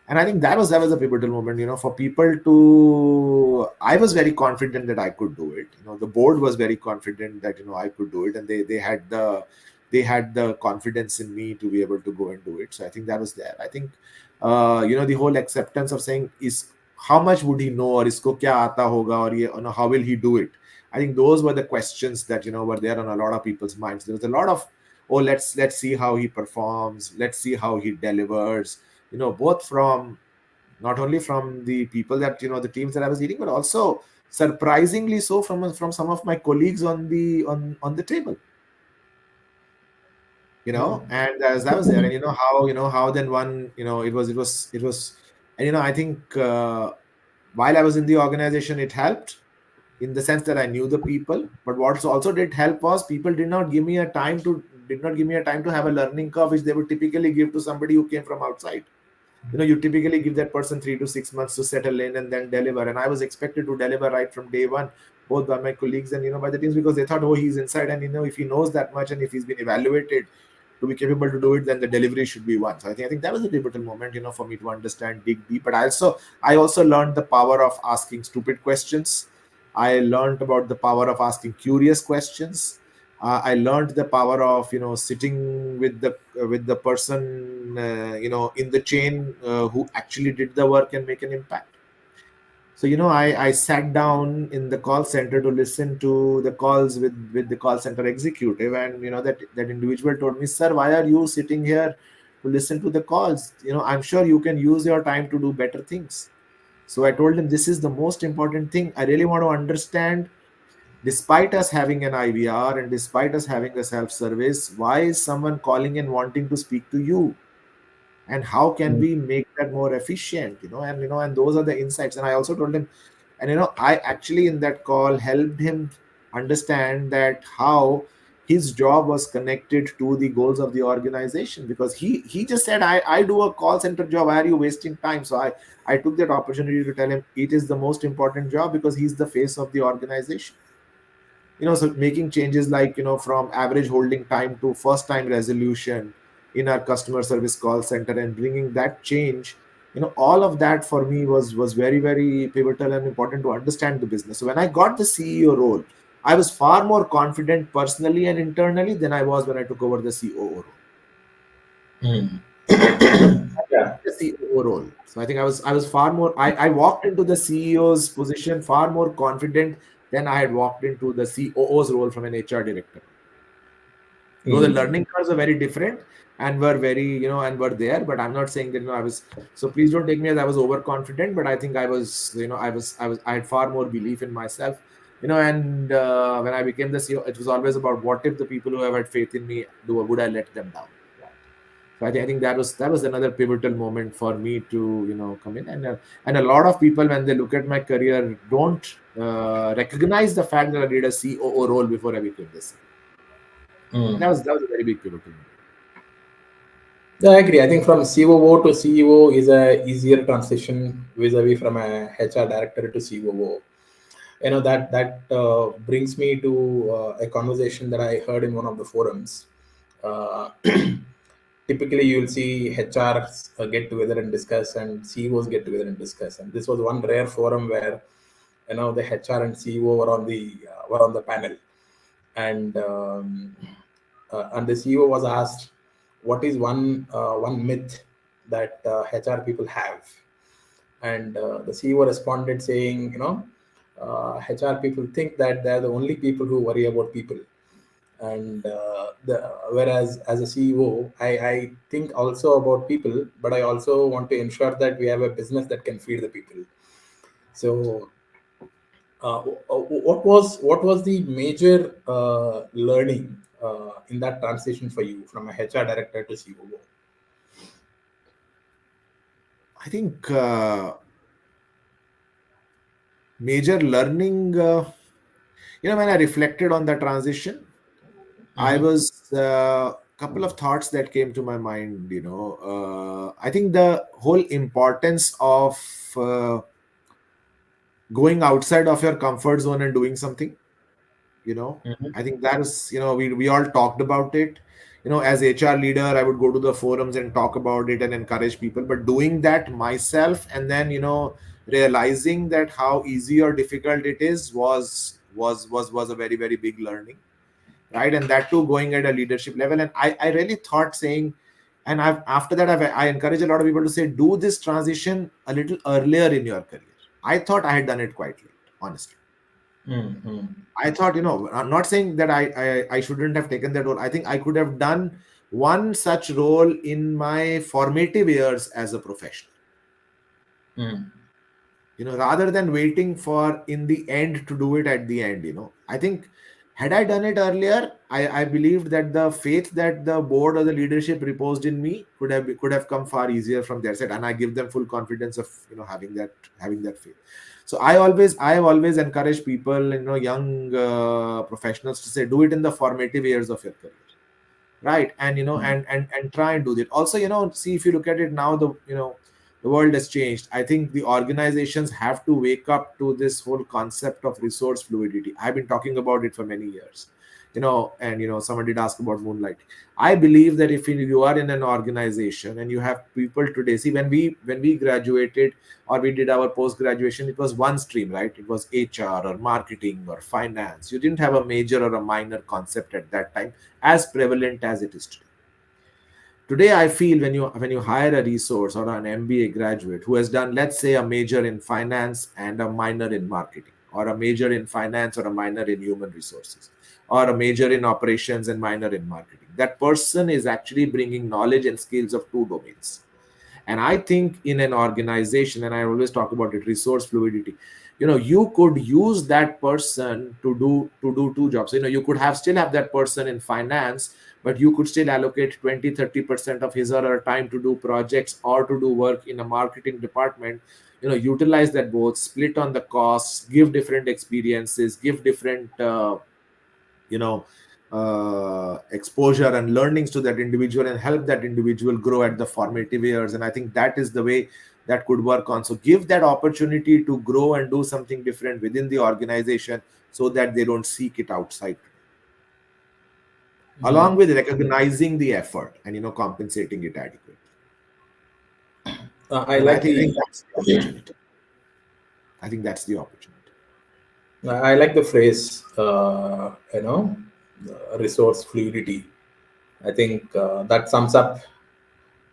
And I think that was a pivotal moment, for people to. I was very confident that I could do it. The board was very confident that I could do it, and they had the confidence in me to be able to go and do it. So I think that was there. I think the whole acceptance of saying is how much would he know, or isko kya aata hoga, or ye, how will he do it. I think those were the questions that were there on a lot of people's minds. There was a lot of, oh, let's see how he performs, let's see how he delivers, both from, not only from the people that the teams that I was leading, but also surprisingly so from some of my colleagues on the table. And as I was there, and how then one, it was, and I think while I was in the organization, it helped in the sense that I knew the people. But what also did help was people did not give me a time to have a learning curve, which they would typically give to somebody who came from outside. You typically give that person 3 to 6 months to settle in and then deliver. And I was expected to deliver right from day one, both by my colleagues and by the teams, because they thought, oh, he's inside, and if he knows that much and if he's been evaluated to be capable to do it, then the delivery should be one. So I think that was a pivotal moment, for me to understand, dig deep. But I also learned the power of asking stupid questions. I learned about the power of asking curious questions. I learned the power of sitting with the person in the chain who actually did the work and make an impact. So I sat down in the call center to listen to the calls with the call center executive, and that individual told me, "Sir, why are you sitting here to listen to the calls? I'm sure you can use your time to do better things." So I told him, this is the most important thing. I really want to understand, despite us having an IVR and despite us having a self-service, why is someone calling and wanting to speak to you? And how can we make that more efficient? And those are the insights. And I also told him, and I actually in that call helped him understand that how his job was connected to the goals of the organization, because he just said, I do a call center job, why are you wasting time? So I took that opportunity to tell him it is the most important job, because he's the face of the organization. So making changes like from average holding time to first time resolution in our customer service call center, and bringing that change all of that for me was very, very pivotal and important to understand the business. So when I got the CEO role, I was far more confident personally and internally than I was when I took over the COO role. Mm. you know Yeah. the CEO role. So I think I was far more, I walked into the CEO's position far more confident than I had walked into the COO's role from an HR director. Though the Mm. learning curves are very different and were very, and were there, but I'm not saying that, I was, so please don't take me as I was overconfident, but I think I was, I had far more belief in myself, and when I became the CEO, it was always about what if the people who have had faith in me, would I let them down? Right. So I think that was another pivotal moment for me to, come in, and a lot of people, when they look at my career, don't recognize the fact that I did a COO role before I became the CEO. And Mm. that was a very big pivotal moment. Yeah, I agree. I think from COO to CEO is a easier transition vis-a-vis from a HR director to COO. That brings me to a conversation that I heard in one of the forums. Uh, Typically, you'll see HRs get together and discuss, and CEOs get together and discuss. And this was one rare forum where the HR and CEO were on the panel, and the CEO was asked, "What is one myth that HR people have?" And the CEO responded saying, HR people think that they're the only people who worry about people, and whereas as a CEO, I think also about people, but I also want to ensure that we have a business that can feed the people. So what was the major learning in that transition for you from a HR director to COO? I think major learning, when I reflected on the transition, I Mm-hmm. was couple of thoughts that came to my mind. I think the whole importance of uh, going outside of your comfort zone and doing something. you know Mm-hmm. I think that is, we all talked about it. As HR leader, I would go to the forums and talk about it and encourage people, but doing that myself, and then, realizing that how easy or difficult it is, was a very, very big learning, right? And that too, going at a leadership level. And I really thought saying, and after that, I encourage a lot of people to say, do this transition a little earlier in your career. I thought I had done it quite late, honestly. Mm-hmm. I thought, I'm not saying that I shouldn't have taken that role. I think I could have done one such role in my formative years as a professional, Mm. rather than waiting for in the end to do it at the end. I think had I done it earlier, I believed that the faith that the board or the leadership reposed in me could have come far easier from their side, and I give them full confidence of, having that faith. So I have always encouraged people, young professionals, to say, do it in the formative years of your career, right? And and try and do that. Also, see, if you look at it now, the world has changed. I think the organizations have to wake up to this whole concept of resource fluidity. I've been talking about it for many years. And someone did ask about moonlight. I believe that if you are in an organization and you have people today, see, when we graduated, or we did our post graduation, it was one stream, right? It was HR or marketing or finance. You didn't have a major or a minor concept at that time as prevalent as it is today. Today, I feel when you hire a resource or an MBA graduate who has done, let's say, a major in finance and a minor in marketing, or a major in finance or a minor in human resources, or a major in operations and minor in marketing, that person is actually bringing knowledge and skills of two domains. And I think in an organization, and I always talk about it, resource fluidity, you could use that person to do two jobs. You could still have that person in finance, but you could still allocate 20-30% of his or her time to do projects or to do work in a marketing department. Utilize that, both split on the costs, give different experiences, give different you know exposure and learnings to that individual, and help that individual grow at the formative years. And I think that is the way that could work on. So give that opportunity to grow and do something different within the organization, so that they don't seek it outside, along with recognizing the effort and compensating it adequately. I And I like think, the that's the opportunity. I think that's the opportunity. I like the phrase, resource fluidity. I think that sums up.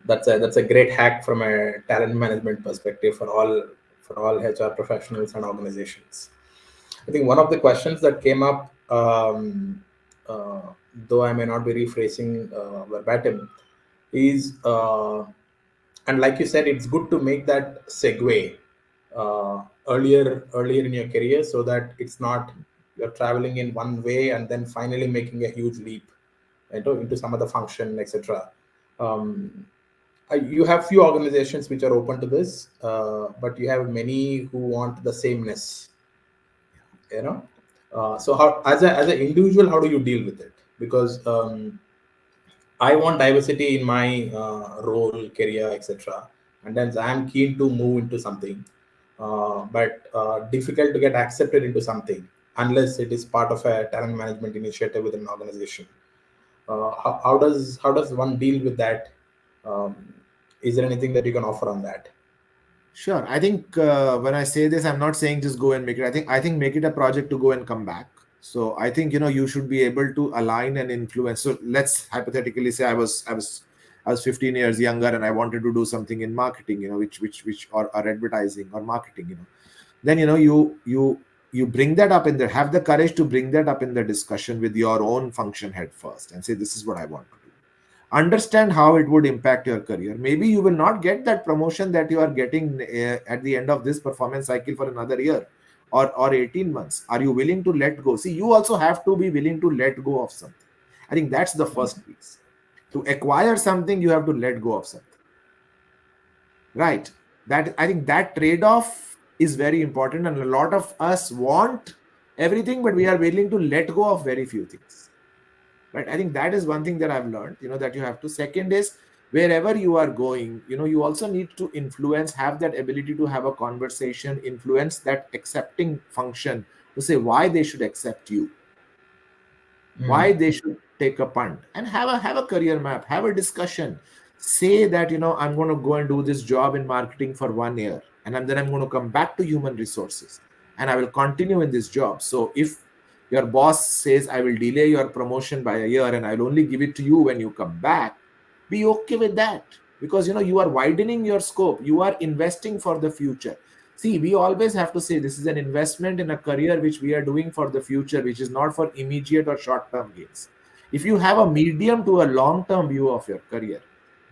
That's a great hack from a talent management perspective for all HR professionals and organizations. I think one of the questions that came up, uh, though I may not be rephrasing verbatim, is and like you said, it's good to make that segue earlier in your career, so that it's not you're traveling in one way and then finally making a huge leap into some other function, etc. Um, you have few organizations which are open to this, but you have many who want the sameness. You know, so how as an individual, how do you deal with it? Because I want diversity in my role, career, etc. And then I'm keen to move into something, but difficult to get accepted into something unless it is part of a talent management initiative within an organization. How does one deal with that? Um, is there anything that you can offer on that? Sure. I think when I say this, I'm not saying just go and make it. I think make it a project to go and come back. So I think you should be able to align and influence. So let's hypothetically say I was 15 years younger and I wanted to do something in marketing, which or advertising or marketing, then you bring that up in there. Have the courage to bring that up in the discussion with your own function head first and say, this is what I want to do. Understand how it would impact your career. Maybe you will not get that promotion that you are getting at the end of this performance cycle for another year or 18 months. Are you willing to let go? See, you also have to be willing to let go of something. I think that's the first piece. To acquire something, you have to let go of something, right? That, I think, that trade off is very important, and a lot of us want everything, but we are willing to let go of very few things, right? I think that is one thing that I've learned, that you have to. Second is, wherever you are going, you also need to influence, have that ability to have a conversation, influence that accepting function, to say why they should accept you, Mm. why they should take a punt, and have a career map, have a discussion. Say that, I'm going to go and do this job in marketing for 1 year, and then I'm going to come back to human resources, and I will continue in this job. So if your boss says, I will delay your promotion by a year and I'll only give it to you when you come back, be okay with that, because you are widening your scope, you are investing for the future. See, we always have to say this is an investment in a career which we are doing for the future, which is not for immediate or short term gains. If you have a medium to a long term view of your career,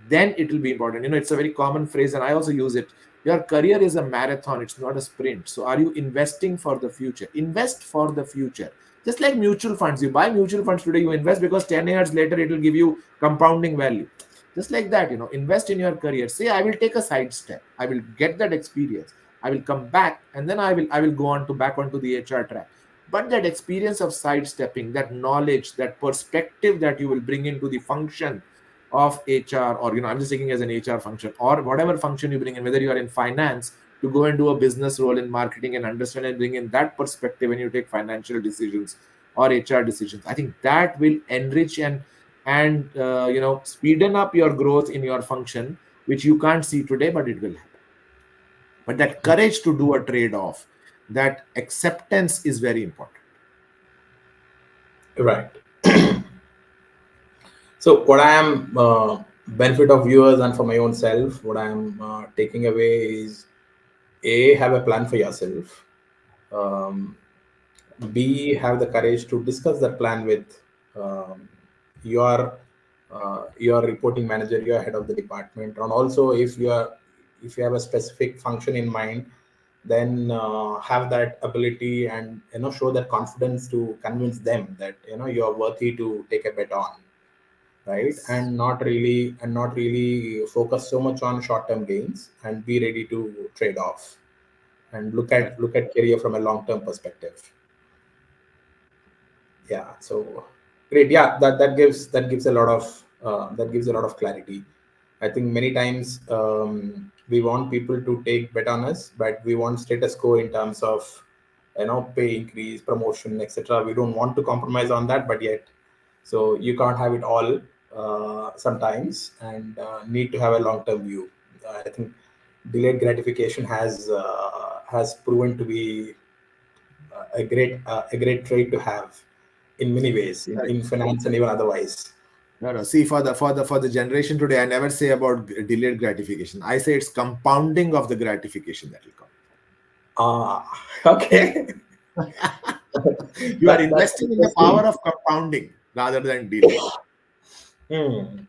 then it will be important. It's a very common phrase, and I also use it. Your career is a marathon, it's not a sprint. So, are you investing for the future? Invest for the future. Just like mutual funds, you buy mutual funds today, you invest because 10 years later it will give you compounding value. Just like that, invest in your career. Say, I will take a side step, I will get that experience, I will come back, and then I will go on to back onto the HR track. But that experience of sidestepping, that knowledge, that perspective that you will bring into the function of HR, or I'm just taking as an HR function, or whatever function you bring in, whether you are in finance, to go and do a business role in marketing and understand and bring in that perspective when you take financial decisions or HR decisions. I think that will enrich and speeden up your growth in your function, which you can't see today, but it will happen. But that courage to do a trade off, that acceptance is very important. Right. So what I am benefit of viewers and for my own self, what I am taking away is a have a plan for yourself. Um, B, have the courage to discuss that plan with um, your reporting manager, your head of the department, and also if you have a specific function in mind, then have that ability and show that confidence to convince them that you are worthy to take a bet on, right? Yes. And not really focus so much on short term gains, and be ready to trade off and look Correct. at look at career from a long term perspective. Yeah, so great. Yeah, that gives a lot of clarity. I think many times we want people to take bet on us, but we want status quo in terms of pay increase, promotion, etc. We don't want to compromise on that, but yet, so you can't have it all sometimes, and need to have a long term view. I think delayed gratification has proven to be a great trait to have in many ways, in finance and even otherwise. No, no. See, for the generation today, I never say about delayed gratification. I say it's compounding of the gratification that will come. Ah, okay. You are That's investing in the power interesting. of compounding rather than delay. Hmm.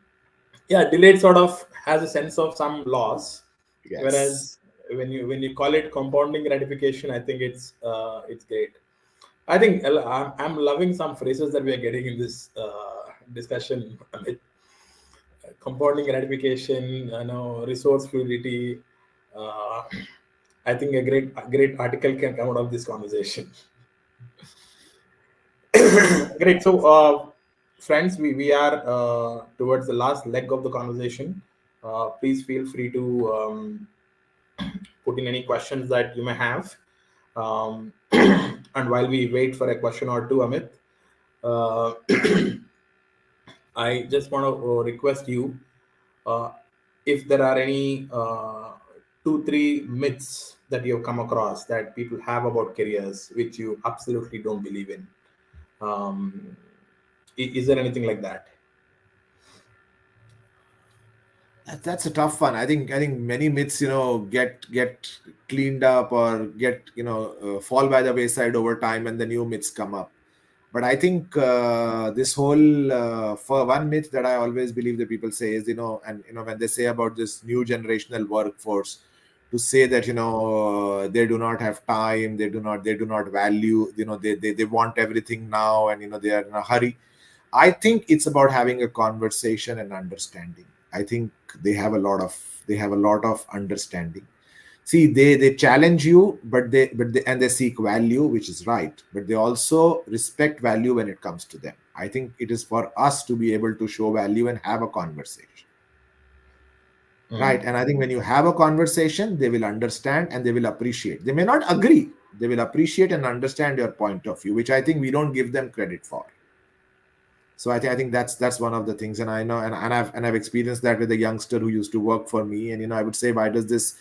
Yeah, delayed sort of has a sense of some loss, Yes. whereas when you call it compounding gratification, I think it's great. I think I'm loving some phrases that we are getting in this discussion. Amit. Compounding gratification, resource fluidity. Uh, I think a great article can come out of this conversation. Great. So, friends, we are towards the last leg of the conversation. Please feel free to put in any questions that you may have. And while we wait for a question or two, Amit, uh, I just want to request you uh, if there are any two, three myths that you have come across that people have about careers which you absolutely don't believe in. Um, is there anything like that? That's a tough one. I think many myths, get cleaned up or get, fall by the wayside over time, and the new myths come up. But I think this whole for one myth that I always believe that people say is, and when they say about this new generational workforce, to say that they do not have time, they do not value, they want everything now, and they are in a hurry. I think it's about having a conversation and understanding. I think they have a lot of they have a lot of understanding. See, they challenge you, but they and they seek value, which is right. But they also respect value when it comes to them. I think it is for us to be able to show value and have a conversation. Right. Mm. And I think when you have a conversation, they will understand and they will appreciate. They may not agree. They will appreciate and understand your point of view, which I think we don't give them credit for. So I think that's one of the things. And I know, and I've experienced that with a youngster who used to work for me. And I would say, why does this,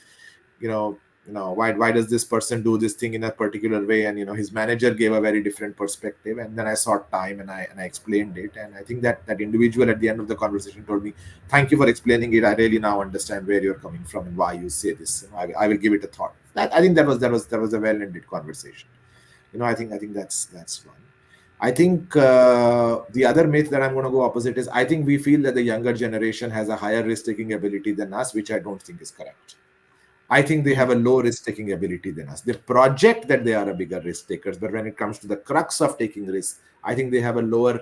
you know why does this person do this thing in a particular way? And his manager gave a very different perspective, and then I sought time, and I explained it. And I think that individual at the end of the conversation told me, thank you for explaining it. I really now understand where you're coming from and why you say this. I will give it a thought. I think that was a well-ended conversation. I think that's one. I think the other myth that I'm going to go opposite is, I think we feel that the younger generation has a higher risk-taking ability than us, which I don't think is correct. I think they have a low risk-taking ability than us. They project that they are a bigger risk takers, but when it comes to the crux of taking risks, I think they have a lower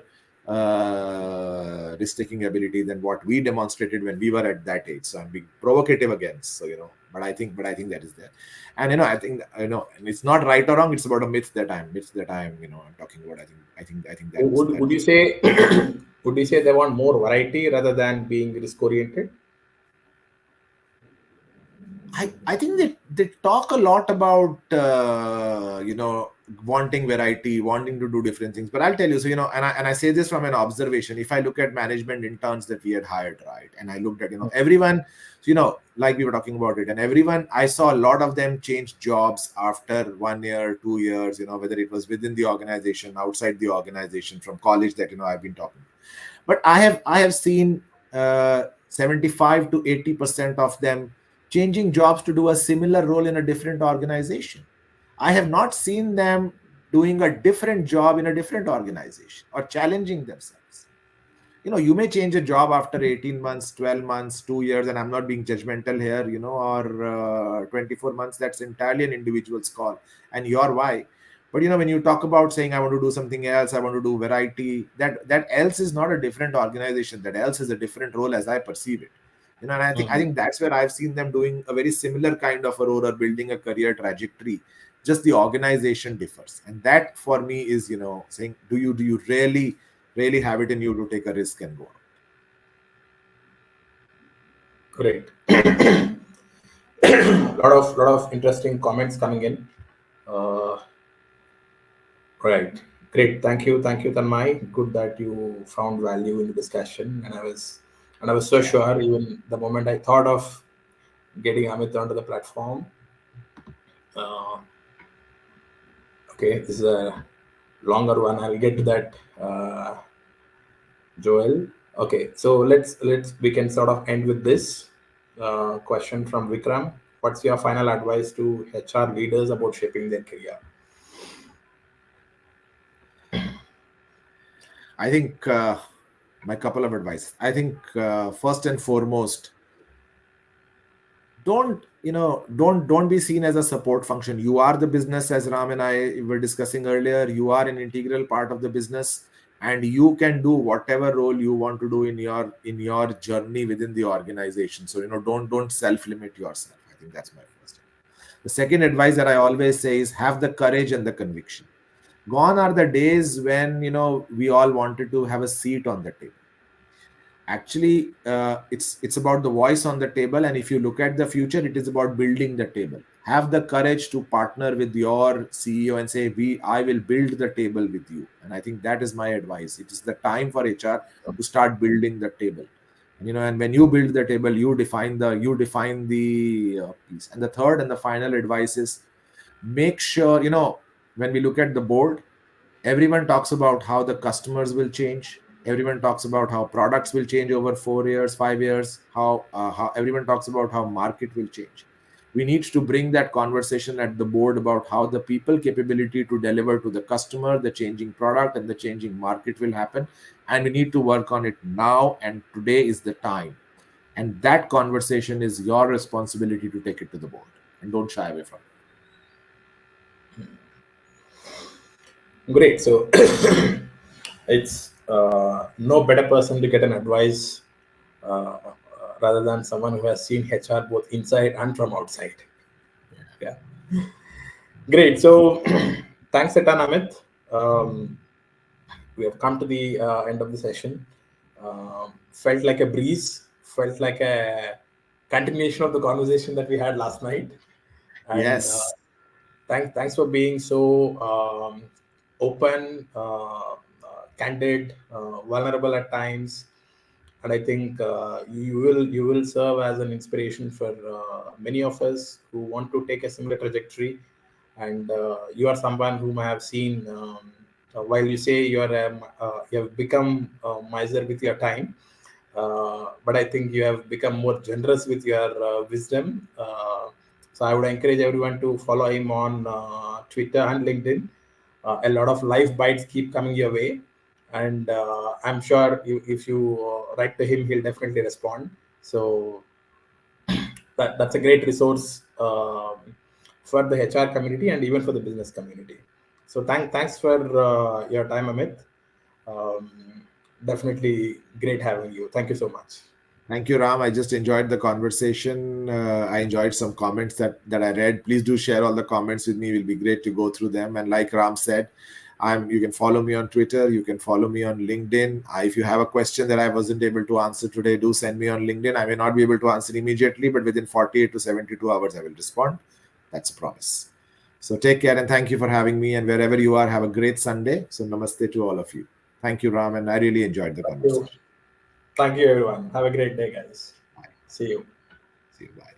risk-taking ability than what we demonstrated when we were at that age. So I'm being provocative again. So but I think that is there. And and it's not right or wrong. It's about a myth that I'm I'm talking about. I think that is Would you say would you say they want more variety rather than being risk oriented? I think they talk a lot about wanting variety, wanting to do different things. But I'll tell you, so and I say this from an observation. If I look at management interns that we had hired, right, and I looked at everyone, like we were talking about it, and everyone, I saw a lot of them change jobs after 1 year, 2 years, whether it was within the organization, outside the organization, from college that I've been talking. But I have seen 75 to 80% of them changing jobs to do a similar role in a different organization. I have not seen them doing a different job in a different organization or challenging themselves. You may change a job after 18 months, 12 months, 2 years, and I'm not being judgmental here, or 24 months. That's entirely an individual's call and your why. But when you talk about saying, I want to do something else, I want to do variety, that else is not a different organization. That else is a different role as I perceive it. And I think that's where I've seen them doing a very similar kind of a role or building a career trajectory. Just the organization differs. And that for me is, saying, do you really have it in you to take a risk and go out? Great. Lot of interesting comments coming in. Uh, right. Great. Thank you, Tanmay. Good that you found value in the discussion, and I was so Yeah. sure even the moment I thought of getting Amit onto the platform. Uh, okay, this is a longer one. I'll get to that, Joel. Okay, so let's we can sort of end with this question from Vikram. What's your final advice to HR leaders about shaping their career? I think my couple of advice. I think first and foremost, don't be seen as a support function. You are the business, as Ram and I were discussing earlier. You are an integral part of the business, and you can do whatever role you want to do in your journey within the organization. So don't self limit yourself. I think that's my first. The second advice that I always say is have the courage and the conviction. Gone are the days when we all wanted to have a seat on the table. Actually, it's about the voice on the table, and if you look at the future, it is about building the table. Have the courage to partner with your CEO and say, we I will build the table with you. And I think that is my advice. It is the time for HR to start building the table. And when you build the table, you define the piece. And the third and the final advice is, make sure, when we look at the board, everyone talks about how the customers will change. Everyone talks about how products will change over 4 years, 5 years. How everyone talks about how market will change. We need to bring that conversation at the board about how the people capability to deliver to the customer, the changing product and the changing market will happen, and we need to work on it now. And today is the time. And that conversation is your responsibility to take it to the board, and don't shy away from it. Great. So it's no better person to get an advice rather than someone who has seen HR both inside and from outside. Yeah. Great. So thanks a ton, Amit. We have come to the end of the session. Felt like a breeze, felt like a continuation of the conversation that we had last night. And Yes. thanks for being so open, candid, vulnerable at times. And I think you will serve as an inspiration for many of us who want to take a similar trajectory. And you are someone whom I have seen. While you say you have become miser with your time, but I think you have become more generous with your wisdom. So I would encourage everyone to follow him on Twitter and LinkedIn. A lot of life bites keep coming your way, and I'm sure if you write to him, he'll definitely respond. So that's a great resource for the HR community and even for the business community. So thanks for your time, Amit. Um, Definitely great having you. Thank you so much. Thank you, Ram. I just enjoyed the conversation. I enjoyed some comments that I read. Please do share all the comments with me. It will be great to go through them. And like Ram said, you can follow me on Twitter. You can follow me on LinkedIn. If you have a question that I wasn't able to answer today, do send me on LinkedIn. I may not be able to answer immediately, but within 48 to 72 hours, I will respond. That's a promise. So take care and thank you for having me. And wherever you are, have a great Sunday. So namaste to all of you. Thank you, Ram. And I really enjoyed the Thank you. conversation. Thank you, everyone. Have a great day, guys. Bye. See you. See you. Bye.